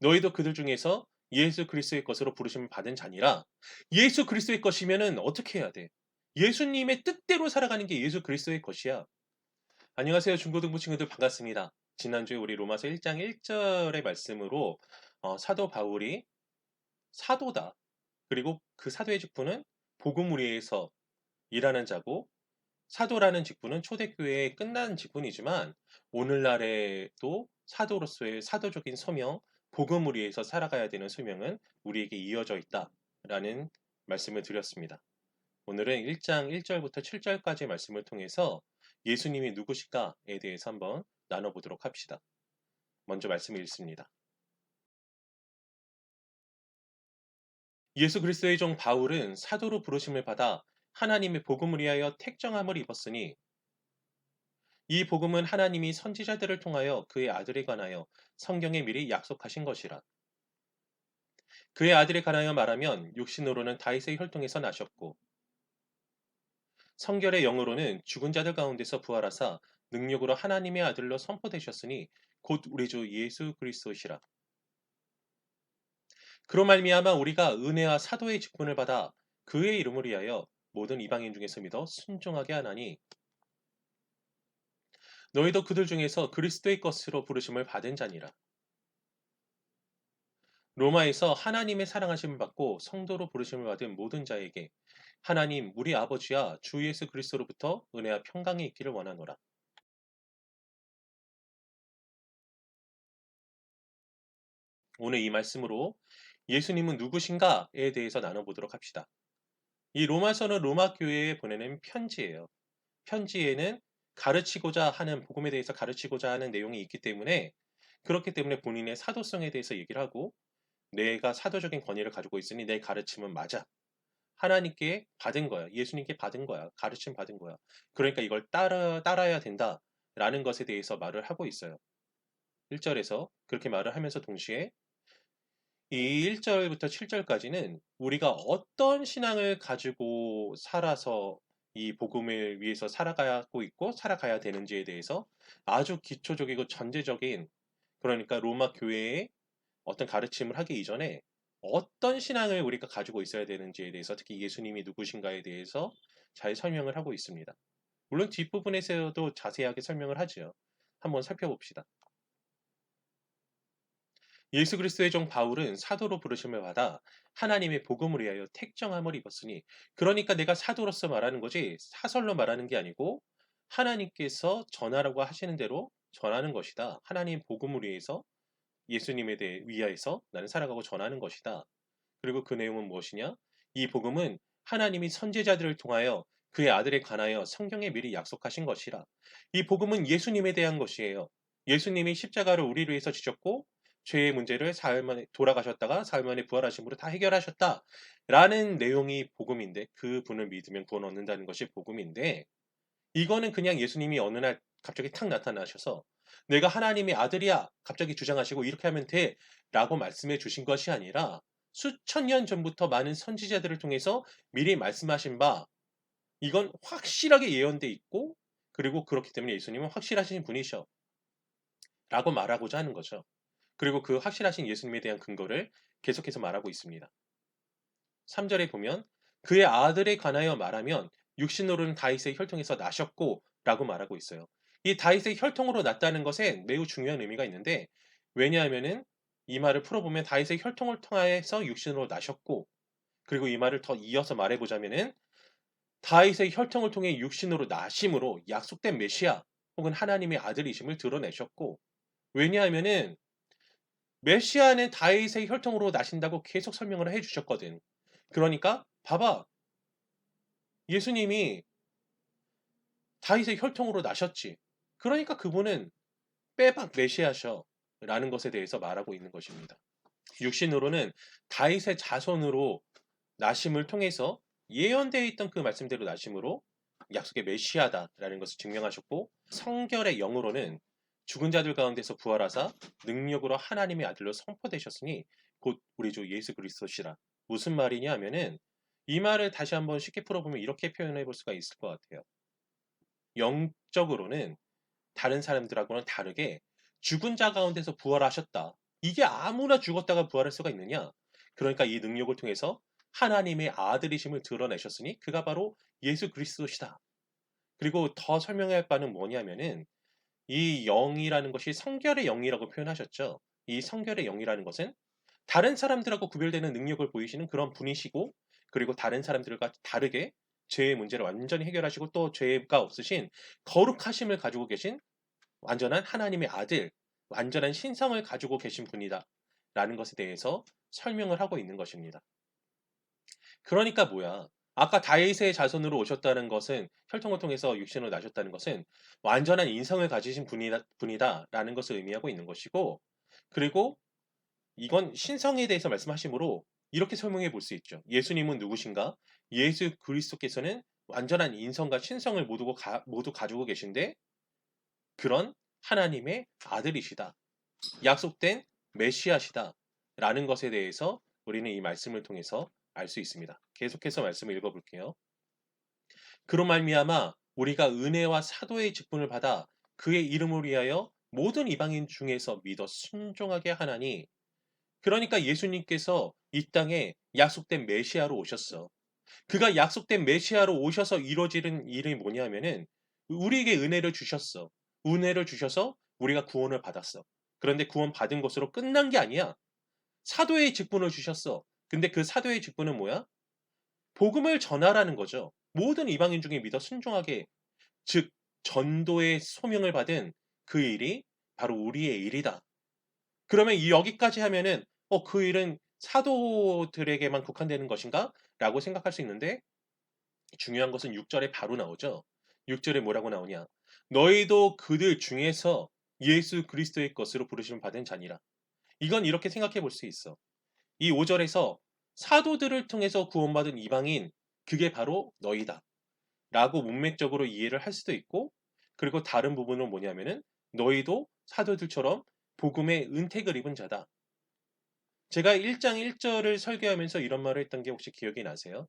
너희도 그들 중에서 예수 그리스도의 것으로 부르심을 받은 자니라. 예수 그리스도의 것이면은 어떻게 해야 돼? 예수님의 뜻대로 살아가는 게 예수 그리스도의 것이야. 안녕하세요. 중고등부 친구들 반갑습니다. 지난주에 우리 로마서 1장 1절의 말씀으로 사도 바울이 사도다. 그리고 그 사도의 직분은 복음을 위해서 일하는 자고 사도라는 직분은 초대교회의 끝난 직분이지만 오늘날에도 사도로서의 사도적인 소명, 복음을 위해서 살아가야 되는 소명은 우리에게 이어져 있다라는 말씀을 드렸습니다. 오늘은 1장 1절부터 7절까지의 말씀을 통해서 예수님이 누구실까에 대해서 한번 나눠보도록 합시다. 먼저 말씀을 읽습니다. 예수 그리스도의 종 바울은 사도로 부르심을 받아 하나님의 복음을 위하여 택정함을 입었으니 이 복음은 하나님이 선지자들을 통하여 그의 아들에 관하여 성경에 미리 약속하신 것이라. 그의 아들에 관하여 말하면 육신으로는 다윗의 혈통에서 나셨고 성결의 영으로는 죽은 자들 가운데서 부활하사 능력으로 하나님의 아들로 선포되셨으니 곧 우리 주 예수 그리스도시라. 그로 말미암아 우리가 은혜와 사도의 직분을 받아 그의 이름을 위하여 모든 이방인 중에서 믿어 순종하게 하나니 너희도 그들 중에서 그리스도의 것으로 부르심을 받은 자니라. 로마에서 하나님의 사랑하심을 받고 성도로 부르심을 받은 모든 자에게 하나님 우리 아버지와 주 예수 그리스도로부터 은혜와 평강이 있기를 원하노라. 오늘 이 말씀으로 예수님은 누구신가에 대해서 나눠보도록 합시다. 이 로마서는 로마 교회에 보내는 편지예요. 편지에는 가르치고자 하는 복음에 대해서 가르치고자 하는 내용이 있기 때문에 그렇기 때문에 본인의 사도성에 대해서 얘기를 하고 내가 사도적인 권위를 가지고 있으니 내 가르침은 맞아. 하나님께 받은 거야. 예수님께 받은 거야. 가르침 받은 거야. 그러니까 이걸 따라야 된다. 라는 것에 대해서 말을 하고 있어요. 1절에서 그렇게 말을 하면서 동시에 이 1절부터 7절까지는 우리가 어떤 신앙을 가지고 살아서 이 복음을 위해서 살아가고 있고 살아가야 되는지에 대해서 아주 기초적이고 전제적인 그러니까 로마 교회의 어떤 가르침을 하기 이전에 어떤 신앙을 우리가 가지고 있어야 되는지에 대해서 특히 예수님이 누구신가에 대해서 잘 설명을 하고 있습니다. 물론 뒷부분에서도 자세하게 설명을 하지요. 한번 살펴봅시다. 예수 그리스도의 종 바울은 사도로 부르심을 받아 하나님의 복음을 위하여 택정함을 입었으니 그러니까 내가 사도로서 말하는 거지 사설로 말하는 게 아니고 하나님께서 전하라고 하시는 대로 전하는 것이다. 하나님 복음을 위해서 예수님에 대해 위하여서 나는 살아가고 전하는 것이다. 그리고 그 내용은 무엇이냐? 이 복음은 하나님이 선지자들을 통하여 그의 아들에 관하여 성경에 미리 약속하신 것이라. 이 복음은 예수님에 대한 것이에요. 예수님이 십자가를 우리를 위해서 지셨고 죄의 문제를 사흘 만에 돌아가셨다가 사흘 만에 부활하심으로 다 해결하셨다. 라는 내용이 복음인데 그 분을 믿으면 구원 얻는다는 것이 복음인데 이거는 그냥 예수님이 어느 날 갑자기 탁 나타나셔서 내가 하나님의 아들이야 갑자기 주장하시고 이렇게 하면 돼 라고 말씀해 주신 것이 아니라 수천 년 전부터 많은 선지자들을 통해서 미리 말씀하신 바 이건 확실하게 예언돼 있고 그리고 그렇기 때문에 예수님은 확실하신 분이셔 라고 말하고자 하는 거죠. 그리고 그 확실하신 예수님에 대한 근거를 계속해서 말하고 있습니다. 3절에 보면 그의 아들에 관하여 말하면 육신으로는 다윗의 혈통에서 나셨고 라고 말하고 있어요. 이 다윗의 혈통으로 났다는 것에 매우 중요한 의미가 있는데 왜냐하면은 이 말을 풀어보면 다윗의 혈통을 통하여서 육신으로 나셨고 그리고 이 말을 더 이어서 말해보자면은 다윗의 혈통을 통해 육신으로 나심으로 약속된 메시아 혹은 하나님의 아들이심을 드러내셨고 왜냐하면은 메시아는 다윗의 혈통으로 나신다고 계속 설명을 해주셨거든. 그러니까 봐봐. 예수님이 다윗의 혈통으로 나셨지. 그러니까 그분은 빼박 메시아셔. 라는 것에 대해서 말하고 있는 것입니다. 육신으로는 다윗의 자손으로 나심을 통해서 예언되어 있던 그 말씀대로 나심으로 약속의 메시아다라는 것을 증명하셨고 성결의 영으로는 죽은 자들 가운데서 부활하사 능력으로 하나님의 아들로 선포되셨으니 곧 우리 주 예수 그리스도시라. 무슨 말이냐 하면은 이 말을 다시 한번 쉽게 풀어보면 이렇게 표현해 볼 수가 있을 것 같아요. 영적으로는 다른 사람들하고는 다르게 죽은 자 가운데서 부활하셨다. 이게 아무나 죽었다가 부활할 수가 있느냐? 그러니까 이 능력을 통해서 하나님의 아들이심을 드러내셨으니 그가 바로 예수 그리스도시다. 그리고 더 설명해야 할 바는 뭐냐면은 이 영이라는 것이 성결의 영이라고 표현하셨죠. 이 성결의 영이라는 것은 다른 사람들하고 구별되는 능력을 보이시는 그런 분이시고, 그리고 다른 사람들과 다르게 죄의 문제를 완전히 해결하시고 또 죄가 없으신 거룩하심을 가지고 계신 완전한 하나님의 아들, 완전한 신성을 가지고 계신 분이다. 라는 것에 대해서 설명을 하고 있는 것입니다. 그러니까 뭐야? 아까 다윗의 자손으로 오셨다는 것은 혈통을 통해서 육신으로 나셨다는 것은 완전한 인성을 가지신 분이다라는 것을 의미하고 있는 것이고, 그리고 이건 신성에 대해서 말씀하시므로 이렇게 설명해 볼 수 있죠. 예수님은 누구신가? 예수 그리스도께서는 완전한 인성과 신성을 모두 가지고 계신데 그런 하나님의 아들이시다. 약속된 메시아시다. 라는 것에 대해서 우리는 이 말씀을 통해서 알 수 있습니다. 계속해서 말씀을 읽어볼게요. 그로 말미암아 우리가 은혜와 사도의 직분을 받아 그의 이름을 위하여 모든 이방인 중에서 믿어 순종하게 하나니, 그러니까 예수님께서 이 땅에 약속된 메시아로 오셨어. 그가 약속된 메시아로 오셔서 이루어지는 일이 뭐냐면은 우리에게 은혜를 주셨어. 은혜를 주셔서 우리가 구원을 받았어. 그런데 구원 받은 것으로 끝난 게 아니야. 사도의 직분을 주셨어. 근데 그 사도의 직분은 뭐야? 복음을 전하라는 거죠. 모든 이방인 중에 믿어 순종하게, 즉 전도의 소명을 받은 그 일이 바로 우리의 일이다. 그러면 여기까지 하면은 그 일은 사도들에게만 국한되는 것인가? 라고 생각할 수 있는데 중요한 것은 6절에 바로 나오죠. 6절에 뭐라고 나오냐? 너희도 그들 중에서 예수 그리스도의 것으로 부르심을 받은 자니라. 이건 이렇게 생각해 볼 수 있어. 이 5절에서 사도들을 통해서 구원받은 이방인, 그게 바로 너희다. 라고 문맥적으로 이해를 할 수도 있고, 그리고 다른 부분은 뭐냐면은 너희도 사도들처럼 복음의 은택을 입은 자다. 제가 1장 1절을 설교하면서 이런 말을 했던 게 혹시 기억이 나세요?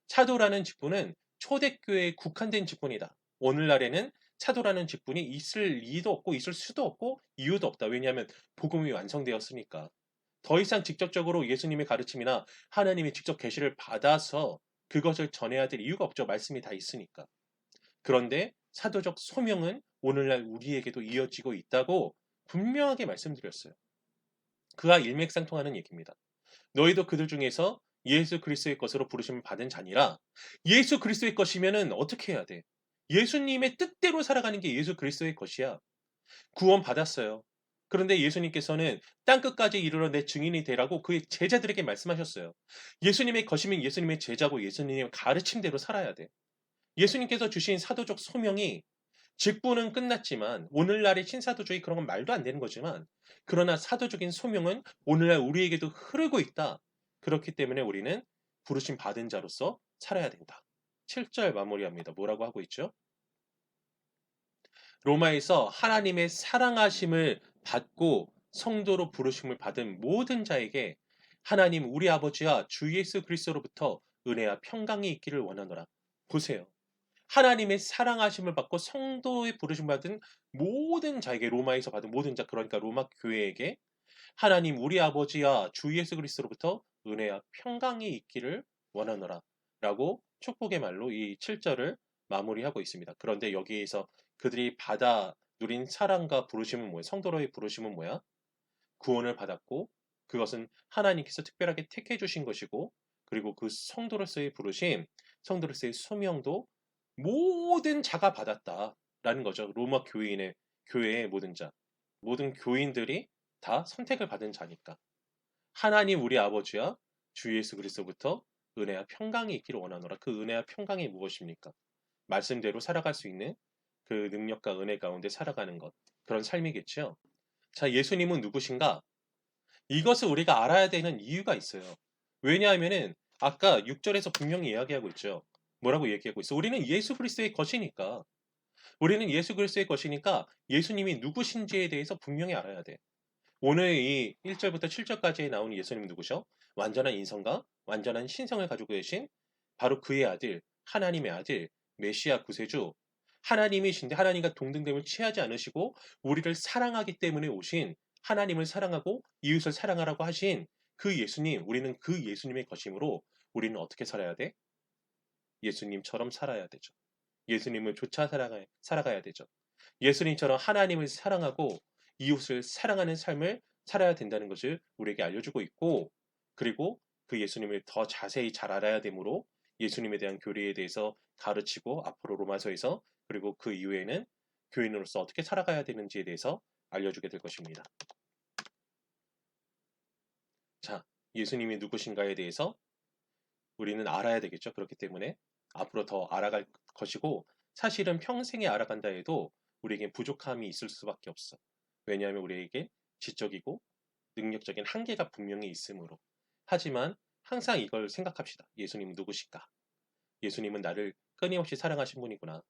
사도라는 직분은 초대교회에 국한된 직분이다. 오늘날에는 사도라는 직분이 있을 리도 없고 있을 수도 없고 이유도 없다. 왜냐하면 복음이 완성되었으니까. 더 이상 직접적으로 예수님의 가르침이나 하나님의 직접 계시를 받아서 그것을 전해야 될 이유가 없죠. 말씀이 다 있으니까. 그런데 사도적 소명은 오늘날 우리에게도 이어지고 있다고 분명하게 말씀드렸어요. 그와 일맥상통하는 얘기입니다. 너희도 그들 중에서 예수 그리스도의 것으로 부르심을 받은 자니라. 예수 그리스도의 것이면은 어떻게 해야 돼? 예수님의 뜻대로 살아가는 게 예수 그리스도의 것이야. 구원 받았어요. 그런데 예수님께서는 땅 끝까지 이르러 내 증인이 되라고 그의 제자들에게 말씀하셨어요. 예수님의 것이면 예수님의 제자고 예수님의 가르침대로 살아야 돼. 예수님께서 주신 사도적 소명이, 직분은 끝났지만 오늘날의 신사도주의 그런 건 말도 안 되는 거지만, 그러나 사도적인 소명은 오늘날 우리에게도 흐르고 있다. 그렇기 때문에 우리는 부르심 받은 자로서 살아야 된다. 7절 마무리합니다. 뭐라고 하고 있죠? 로마에서 하나님의 사랑하심을 받고 성도로 부르심을 받은 모든 자에게 하나님 우리 아버지와 주 예수 그리스도로부터 은혜와 평강이 있기를 원하노라. 보세요. 하나님의 사랑하심을 받고 성도의 부르심 받은 모든 자에게, 로마에서 받은 모든 자, 그러니까 로마 교회에게 하나님 우리 아버지와 주 예수 그리스도로부터 은혜와 평강이 있기를 원하노라 라고 축복의 말로 이 7절을 마무리하고 있습니다. 그런데 여기에서 그들이 받아 누린 사랑과 부르심은 뭐야? 성도로의 부르심은 뭐야? 구원을 받았고 그것은 하나님께서 특별하게 택해 주신 것이고, 그리고 그 성도로서의 부르심, 성도로서의 소명도 모든 자가 받았다라는 거죠. 로마 교회의 모든 자, 모든 교인들이 다 선택을 받은 자니까. 하나님 우리 아버지와 주 예수 그리스도부터 은혜와 평강이 있기를 원하노라. 그 은혜와 평강이 무엇입니까? 말씀대로 살아갈 수 있는 그 능력과 은혜 가운데 살아가는 것. 그런 삶이겠죠. 자, 예수님은 누구신가? 이것을 우리가 알아야 되는 이유가 있어요. 왜냐하면은 아까 6절에서 분명히 이야기하고 있죠. 뭐라고 얘기하고 있어? 우리는 예수 그리스도의 것이니까. 우리는 예수 그리스도의 것이니까 예수님이 누구신지에 대해서 분명히 알아야 돼. 오늘 이 1절부터 7절까지 나온 예수님은 누구셔? 완전한 인성과 완전한 신성을 가지고 계신 바로 그의 아들, 하나님의 아들, 메시아 구세주, 하나님이신데 하나님과 동등됨을 취하지 않으시고 우리를 사랑하기 때문에 오신 하나님을 사랑하고 이웃을 사랑하라고 하신 그 예수님, 우리는 그 예수님의 것이므로 우리는 어떻게 살아야 돼? 예수님처럼 살아야 되죠. 예수님을 쫓아 살아가야 되죠. 예수님처럼 하나님을 사랑하고 이웃을 사랑하는 삶을 살아야 된다는 것을 우리에게 알려주고 있고, 그리고 그 예수님을 더 자세히 잘 알아야 되므로 예수님에 대한 교리에 대해서 가르치고, 앞으로 로마서에서, 그리고 그 이후에는 교인으로서 어떻게 살아가야 되는지에 대해서 알려주게 될 것입니다. 자, 예수님이 누구신가에 대해서 우리는 알아야 되겠죠. 그렇기 때문에 앞으로 더 알아갈 것이고, 사실은 평생에 알아간다 해도 우리에게 부족함이 있을 수밖에 없어. 왜냐하면 우리에게 지적이고 능력적인 한계가 분명히 있으므로. 하지만 항상 이걸 생각합시다. 예수님은 누구실까? 예수님은 나를 끊임없이 사랑하신 분이구나.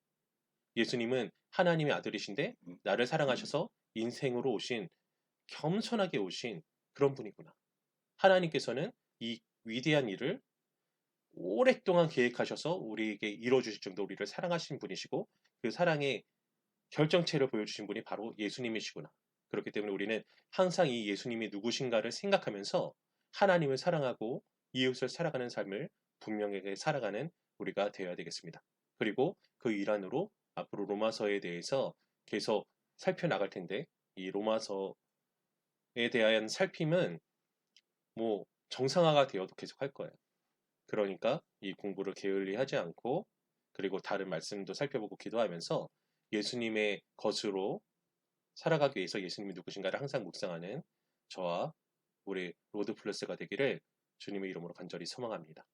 예수님은 하나님의 아들이신데 나를 사랑하셔서 인생으로 오신, 겸손하게 오신 그런 분이구나. 하나님께서는 이 위대한 일을 오랫동안 계획하셔서 우리에게 이루어주실 정도로 우리를 사랑하신 분이시고, 그 사랑의 결정체를 보여주신 분이 바로 예수님이시구나. 그렇기 때문에 우리는 항상 이 예수님이 누구신가를 생각하면서 하나님을 사랑하고 이웃을 살아가는 삶을 분명하게 살아가는 우리가 되어야 되겠습니다. 그리고 그 일환으로 앞으로 로마서에 대해서 계속 살펴나갈 텐데, 이 로마서에 대한 살핌은 뭐 정상화가 되어도 계속 할 거예요. 그러니까 이 공부를 게을리 하지 않고, 그리고 다른 말씀도 살펴보고 기도하면서 예수님의 것으로 살아가기 위해서 예수님이 누구신가를 항상 묵상하는 저와 우리 로드 플러스가 되기를 주님의 이름으로 간절히 소망합니다.